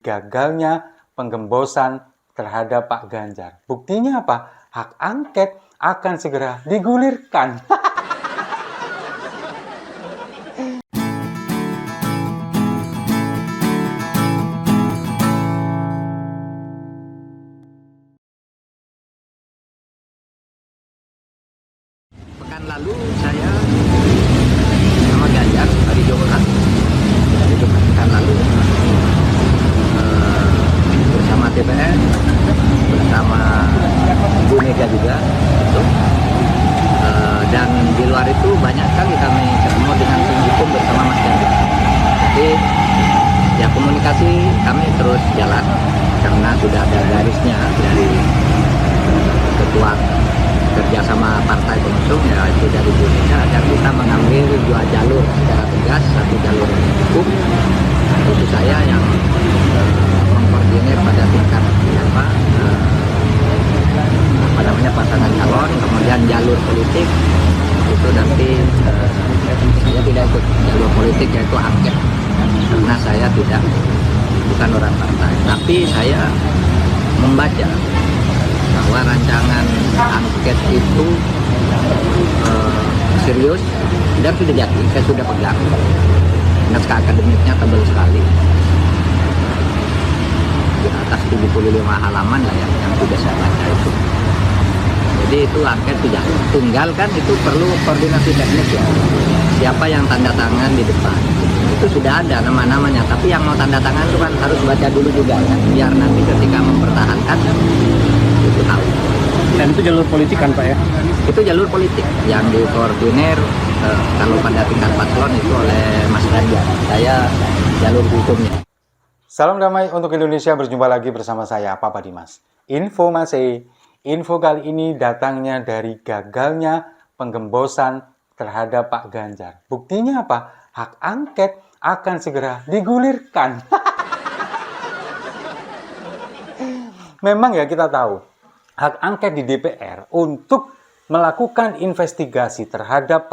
gagalnya penggembosan terhadap Pak Ganjar. Buktinya apa? Hak angket akan segera digulirkan. Pekan lalu saya sama Ganjar hari Jumat, pekan lalu bersama TPN, bersama Ibu Mega juga, gitu. Dan di luar itu banyak sekali kami ketemu dengan tim hukum bersama Mas Ganjar. Jadi ya komunikasi kami terus jalan karena sudah ada garisnya dari ketua kerjasama partai pengusung, ya itu dari Indonesia, dan kita mengambil dua jalur secara tegas, satu jalur hukum, itu saya yang mengkoordinir pada tingkat pasangan calon, kemudian jalur politik itu nanti saya tidak ikut jalur politik, yaitu angket, karena saya bukan orang partai, tapi saya membaca bahwa rancangan angket itu serius dan sudah jadi, saya sudah pegang. Naskah akademiknya tebal sekali, di atas 75 halaman lah yang sudah saya baca itu. Jadi itu angket sudah tinggal, kan itu perlu koordinasi teknis ya, siapa yang tanda tangan di depan, itu sudah ada nama-namanya, tapi yang mau tanda tangan itu kan harus baca dulu juga kan, biar nanti ketika mempertahankan itu tahu. Dan itu jalur politik kan Pak ya? Itu jalur politik yang dikoordinir kalau pada tingkat paslon itu oleh Mas Ganjar. Saya jalur hukumnya. Salam damai untuk Indonesia, berjumpa lagi bersama saya, Papa Dimas. Info kali ini datangnya dari gagalnya penggembosan terhadap Pak Ganjar. Buktinya apa? Hak angket akan segera digulirkan. Memang ya, kita tahu hak angket di DPR untuk melakukan investigasi terhadap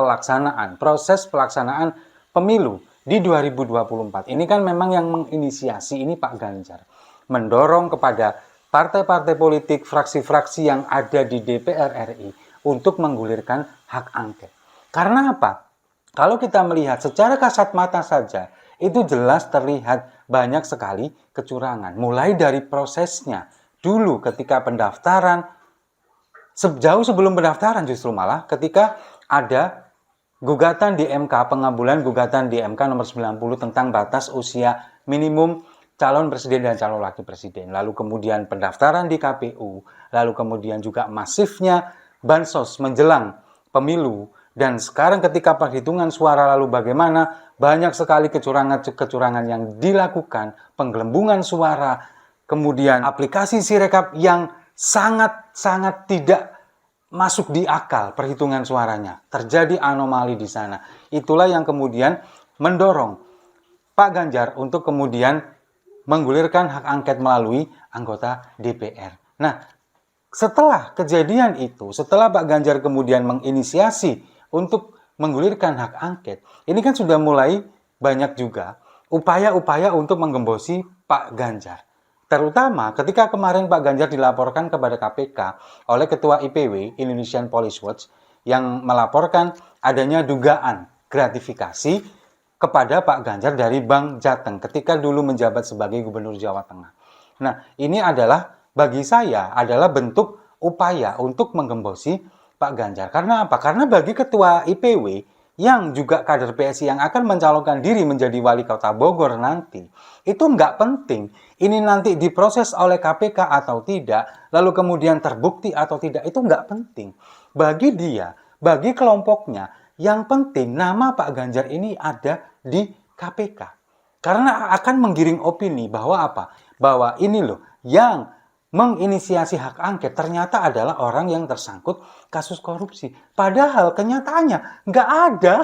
proses pelaksanaan pemilu di 2024. Ini kan memang yang menginisiasi ini Pak Ganjar. Mendorong kepada partai-partai politik, fraksi-fraksi yang ada di DPR RI untuk menggulirkan hak angket. Karena apa? Kalau kita melihat secara kasat mata saja, itu jelas terlihat banyak sekali kecurangan. Mulai dari prosesnya, dulu ketika pendaftaran, jauh sebelum pendaftaran justru malah ketika ada gugatan di MK, pengabulan gugatan di MK nomor 90 tentang batas usia minimum calon presiden dan calon wakil presiden. Lalu kemudian pendaftaran di KPU, lalu kemudian juga masifnya bansos menjelang pemilu. Dan sekarang ketika perhitungan suara lalu bagaimana, banyak sekali kecurangan yang dilakukan, penggelembungan suara, kemudian aplikasi Sirekap yang sangat tidak masuk di akal perhitungan suaranya. Terjadi anomali di sana. Itulah yang kemudian mendorong Pak Ganjar untuk kemudian menggulirkan hak angket melalui anggota DPR. Nah, setelah kejadian itu, setelah Pak Ganjar kemudian menginisiasi untuk menggulirkan hak angket, ini kan sudah mulai banyak juga upaya-upaya untuk menggembosi Pak Ganjar. Terutama ketika kemarin Pak Ganjar dilaporkan kepada KPK oleh Ketua IPW, Indonesian Police Watch, yang melaporkan adanya dugaan gratifikasi kepada Pak Ganjar dari Bank Jateng ketika dulu menjabat sebagai Gubernur Jawa Tengah. Nah, ini adalah bagi saya adalah bentuk upaya untuk menggembosi Pak Ganjar. Karena apa? Karena bagi Ketua IPW yang juga kader PSI yang akan mencalonkan diri menjadi wali kota Bogor nanti, itu nggak penting ini nanti diproses oleh KPK atau tidak, lalu kemudian terbukti atau tidak, itu nggak penting. Bagi dia, bagi kelompoknya, yang penting nama Pak Ganjar ini ada di KPK. Karena akan menggiring opini bahwa apa? Bahwa ini loh, yang menginisiasi hak angket ternyata adalah orang yang tersangkut kasus korupsi. Padahal kenyataannya nggak ada.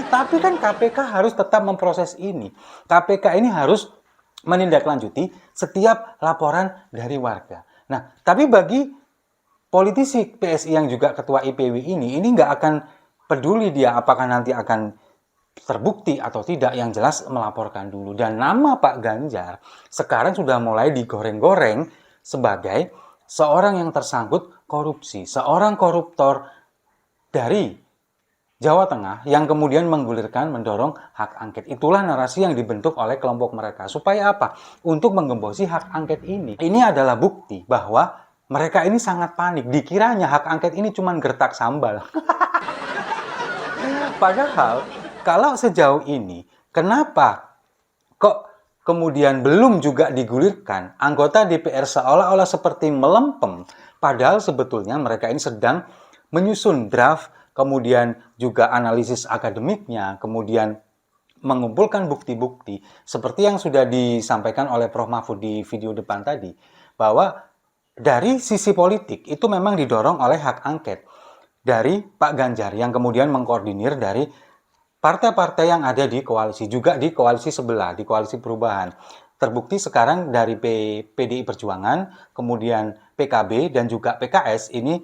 Tapi kan KPK harus tetap memproses ini. KPK ini harus menindaklanjuti setiap laporan dari warga. Nah, tapi bagi politisi PSI yang juga ketua IPW ini nggak akan peduli dia apakah nanti akan terbukti atau tidak, yang jelas melaporkan dulu. Dan nama Pak Ganjar sekarang sudah mulai digoreng-goreng sebagai seorang yang tersangkut korupsi, seorang koruptor dari Jawa Tengah yang kemudian menggulirkan, mendorong hak angket. Itulah narasi yang dibentuk oleh kelompok mereka. Supaya apa? Untuk menggembosi hak angket ini. Ini adalah bukti bahwa mereka ini sangat panik. Dikiranya hak angket ini cuma gertak sambal. Padahal, kalau sejauh ini, kenapa kok kemudian belum juga digulirkan? Anggota DPR seolah-olah seperti melempem. Padahal sebetulnya mereka ini sedang menyusun draft, kemudian juga analisis akademiknya, kemudian mengumpulkan bukti-bukti seperti yang sudah disampaikan oleh Prof. Mahfud di video depan tadi, bahwa dari sisi politik itu memang didorong oleh hak angket dari Pak Ganjar yang kemudian mengkoordinir dari partai-partai yang ada di koalisi, juga di koalisi sebelah, di koalisi perubahan. Terbukti sekarang dari PDI Perjuangan, kemudian PKB dan juga PKS ini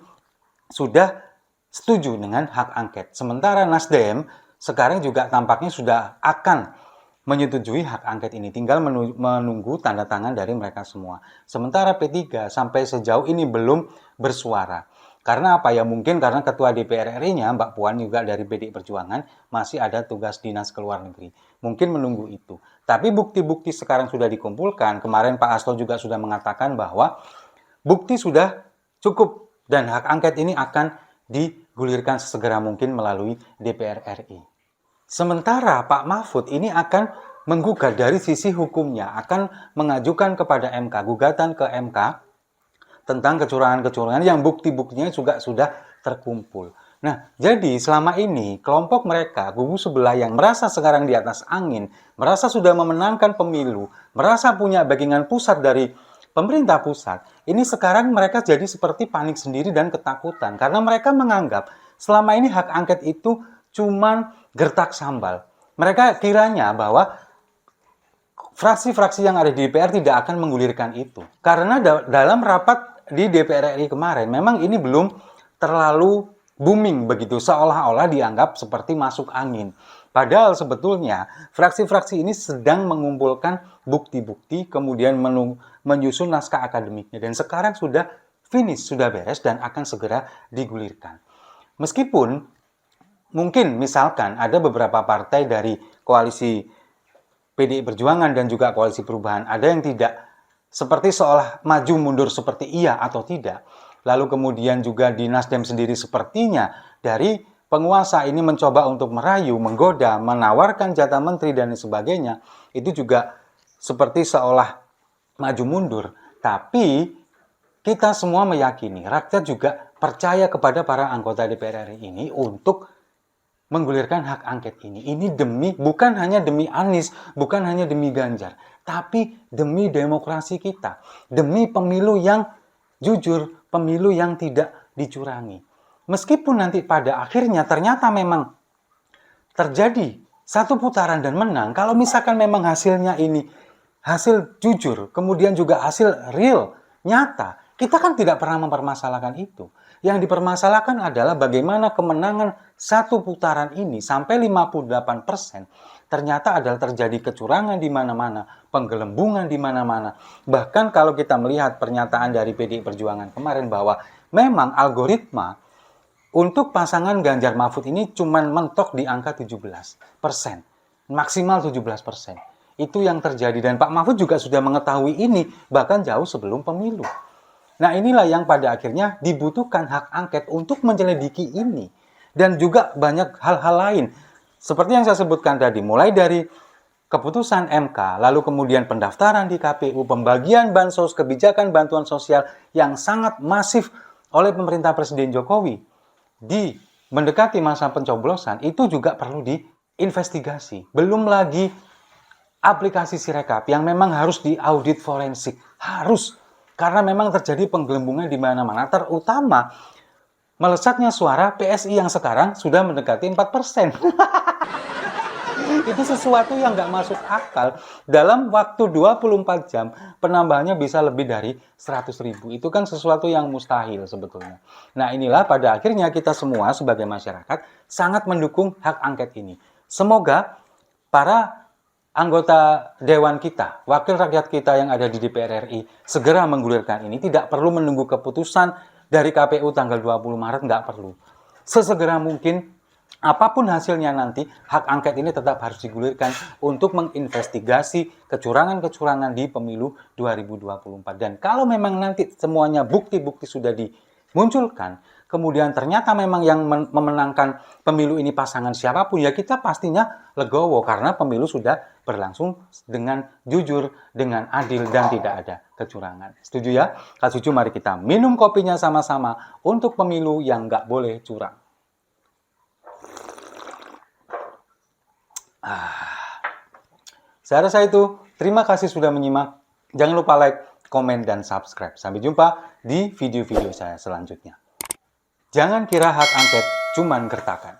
sudah setuju dengan hak angket. Sementara Nasdem sekarang juga tampaknya sudah akan menyetujui hak angket ini. Tinggal menunggu tanda tangan dari mereka semua. Sementara P3 sampai sejauh ini belum bersuara. Karena apa ya? Mungkin karena Ketua DPR RI-nya, Mbak Puan juga dari PDI Perjuangan, masih ada tugas dinas ke luar negeri. Mungkin menunggu itu. Tapi bukti-bukti sekarang sudah dikumpulkan. Kemarin Pak Hasto juga sudah mengatakan bahwa bukti sudah cukup dan hak angket ini akan digulirkan sesegera mungkin melalui DPR RI. Sementara Pak Mahfud ini akan menggugat dari sisi hukumnya, akan mengajukan kepada MK, gugatan ke MK tentang kecurangan-kecurangan yang bukti-buktinya juga sudah terkumpul. Nah, jadi selama ini kelompok mereka, kubu sebelah yang merasa sekarang di atas angin, merasa sudah memenangkan pemilu, merasa punya backingan pusat dari pemerintah pusat, ini sekarang mereka jadi seperti panik sendiri dan ketakutan. Karena mereka menganggap selama ini hak angket itu cuman gertak sambal. Mereka kiranya bahwa fraksi-fraksi yang ada di DPR tidak akan menggulirkan itu. Karena dalam rapat di DPR RI kemarin, memang ini belum terlalu booming begitu, seolah-olah dianggap seperti masuk angin. Padahal sebetulnya fraksi-fraksi ini sedang mengumpulkan bukti-bukti, kemudian menyusun naskah akademiknya. Dan sekarang sudah finish, sudah beres dan akan segera digulirkan. Meskipun mungkin misalkan ada beberapa partai dari koalisi PDI Perjuangan dan juga koalisi perubahan, ada yang tidak seperti seolah maju mundur seperti iya atau tidak. Lalu kemudian juga di Nasdem sendiri sepertinya dari penguasa ini mencoba untuk merayu, menggoda, menawarkan jatah menteri dan sebagainya. Itu juga seperti seolah maju mundur. Tapi kita semua meyakini, rakyat juga percaya kepada para anggota DPR RI ini untuk menggulirkan hak angket ini. Ini bukan hanya demi Anies, bukan hanya demi Ganjar, tapi demi demokrasi kita, demi pemilu yang jujur, pemilu yang tidak dicurangi. Meskipun nanti pada akhirnya ternyata memang terjadi satu putaran dan menang, kalau misalkan memang hasilnya ini hasil jujur, kemudian juga hasil real, nyata, kita kan tidak pernah mempermasalahkan itu. Yang dipermasalahkan adalah bagaimana kemenangan satu putaran ini sampai 58% ternyata adalah terjadi kecurangan di mana-mana, penggelembungan di mana-mana. Bahkan kalau kita melihat pernyataan dari PDI Perjuangan kemarin bahwa memang algoritma untuk pasangan Ganjar Mahfud ini cuma mentok di angka 17%, maksimal 17%. Itu yang terjadi dan Pak Mahfud juga sudah mengetahui ini bahkan jauh sebelum pemilu. Nah inilah yang pada akhirnya dibutuhkan hak angket untuk menyelidiki ini. Dan juga banyak hal-hal lain. Seperti yang saya sebutkan tadi, mulai dari keputusan MK, lalu kemudian pendaftaran di KPU, pembagian bansos, kebijakan bantuan sosial yang sangat masif oleh pemerintah Presiden Jokowi di mendekati masa pencoblosan, itu juga perlu diinvestigasi. Belum lagi aplikasi Sirekap yang memang harus diaudit forensik. Harus. Karena memang terjadi penggelembungan di mana-mana, terutama melesatnya suara PSI yang sekarang sudah mendekati 4%. Itu sesuatu yang nggak masuk akal. Dalam waktu 24 jam, penambahannya bisa lebih dari 100.000. Itu kan sesuatu yang mustahil sebetulnya. Nah inilah pada akhirnya kita semua sebagai masyarakat sangat mendukung hak angket ini. Semoga para anggota Dewan kita, wakil rakyat kita yang ada di DPR RI segera menggulirkan ini, tidak perlu menunggu keputusan dari KPU tanggal 20 Maret, nggak perlu. Sesegera mungkin, apapun hasilnya nanti, hak angket ini tetap harus digulirkan untuk menginvestigasi kecurangan-kecurangan di pemilu 2024. Dan kalau memang nanti semuanya bukti-bukti sudah dimunculkan, kemudian ternyata memang yang memenangkan pemilu ini pasangan siapapun, ya kita pastinya legowo karena pemilu sudah berlangsung dengan jujur, dengan adil, dan tidak ada kecurangan. Setuju ya? Kalau setuju, mari kita minum kopinya sama-sama untuk pemilu yang nggak boleh curang. Saya rasa itu. Terima kasih sudah menyimak. Jangan lupa like, komen, dan subscribe. Sampai jumpa di video-video saya selanjutnya. Jangan kira hak angket cuman gertakan.